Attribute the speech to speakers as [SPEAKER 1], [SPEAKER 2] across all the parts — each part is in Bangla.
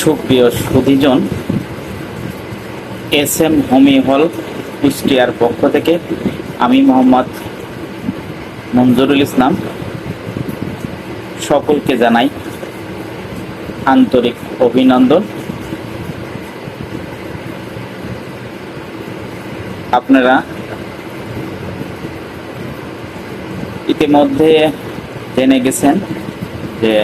[SPEAKER 1] সুপ্রিয় সুধীজন, SM হোমি হল কুষ্টিয়ার পক্ষ থেকে আমি মোহাম্মদ মঞ্জুরুল ইসলাম সকলকে জানাই আন্তরিক অভিনন্দন। আপনারা ইতিমধ্যে জেনে গেছেন যে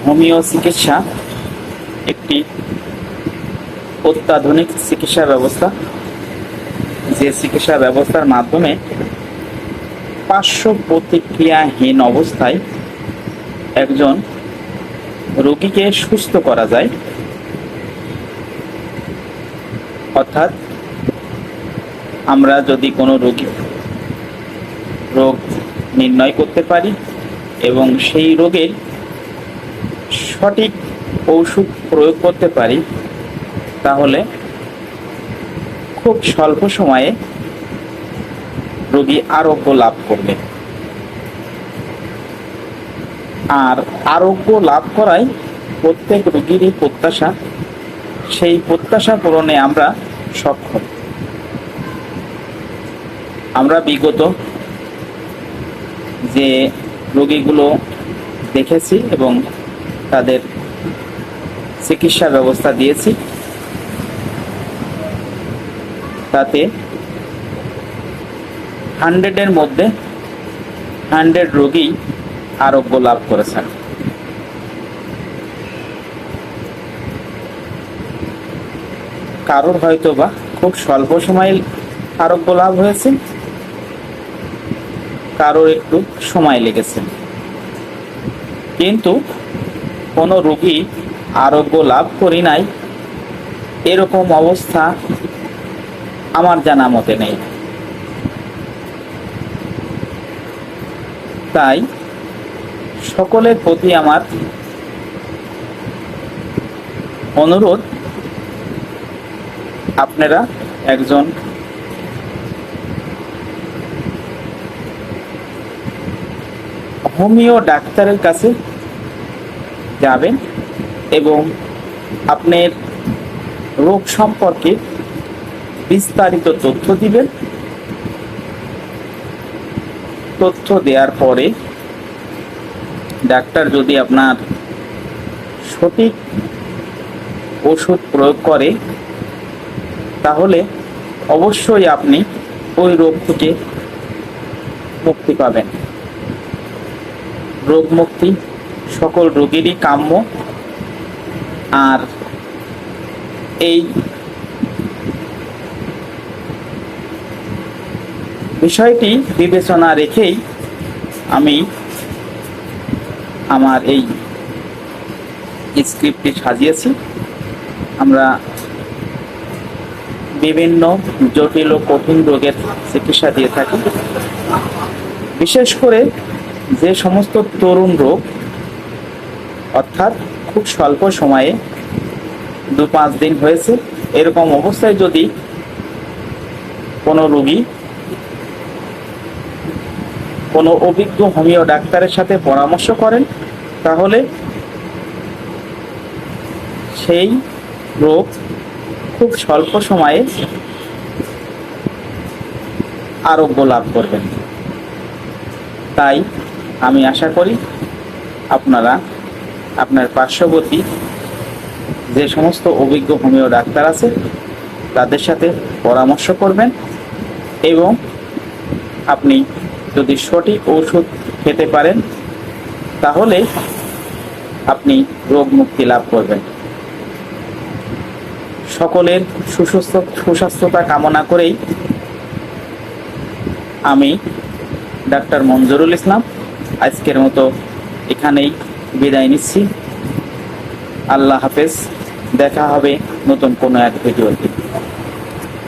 [SPEAKER 1] হোমিও চিকিৎসা একটি অত্যাধুনিক চিকিৎসা ব্যবস্থা, যে চিকিৎসা ব্যবস্থার মাধ্যমে পার্শ্ব প্রতিক্রিয়াহীন অবস্থায় একজন রোগীকে সুস্থ করা যায়। অর্থাৎ আমরা যদি কোনো রোগ নির্ণয় করতে পারি এবং সেই রোগের সঠিক ঔষধ প্রয়োগ করতে পারি, তাহলে খুব স্বল্প সময়ে রোগী আরোগ্য লাভ করবে। আর আরোগ্য লাভ করাই প্রত্যেক রোগীরই প্রত্যাশা। সেই প্রত্যাশা পূরণে আমরা সক্ষম। আমরা বিগত যে রোগীগুলো দেখেছি এবং তাদের চিকিৎসা ব্যবস্থা দিয়েছি, তাতে 100-এর মধ্যে 100 রোগী আরোগ্য লাভ করেছেন। কারোর হয়তো বা খুব স্বল্প সময়ে আরোগ্য লাভ হয়েছে, কারোর একটু সময় লেগেছে, কিন্তু কোনো রোগী আরোগ্য লাভ করি নাই এরকম অবস্থা আমার জানা মতে নেই। তাই সকলের প্রতি আমার অনুরোধ, আপনারা একজন হোমিও ডাক্তারের কাছে যাবেন এবং আপনার রোগ সম্পর্কে বিস্তারিত তথ্য দিবেন। তথ্য দেওয়ার পরে ডাক্তার যদি আপনার সঠিক ওষুধ প্রয়োগ করে, তাহলে অবশ্যই আপনি ওই রোগ থেকে মুক্তি পাবেন। রোগ মুক্তি সকল রোগীরই কাম্য। আর এই বিষয়টি বিবেচনা রেখেই আমি আমার এই স্ক্রিপ্টটি সাজিয়েছি। আমরা বিভিন্ন জটিল ও কঠিন রোগের চিকিৎসা দিয়ে থাকি। বিশেষ করে যে সমস্ত তরুণ রোগ, অর্থাৎ খুব স্বল্প সময়ে 2-5 দিন হয়েছে, এরকম অবস্থায় যদি কোনো রোগী কোনো অভিজ্ঞ হোমিও ডাক্তারের সাথে পরামর্শ করেন, তাহলে সেই রোগ খুব স্বল্প সময়ে আরোগ্য লাভ করবেন। তাই আমি আশা করি আপনারা আপনার পার্শ্ববর্তী যে সমস্ত অভিজ্ঞ হোমিও ডাক্তার আছে তাদের সাথে পরামর্শ করবেন এবং আপনি যদি সঠিক ঔষধ খেতে পারেন, তাহলে আপনি রোগ মুক্তি লাভ করবেন। সকলের সুস্বাস্থ্যতা কামনা করেই আমি ডাক্তার মঞ্জুরুল ইসলাম আজকের মতো এখানেই বিদায় নিচ্ছি। আল্লাহ হাফেজ। দেখা হবে নতুন কোনো এক ভিডিওতে।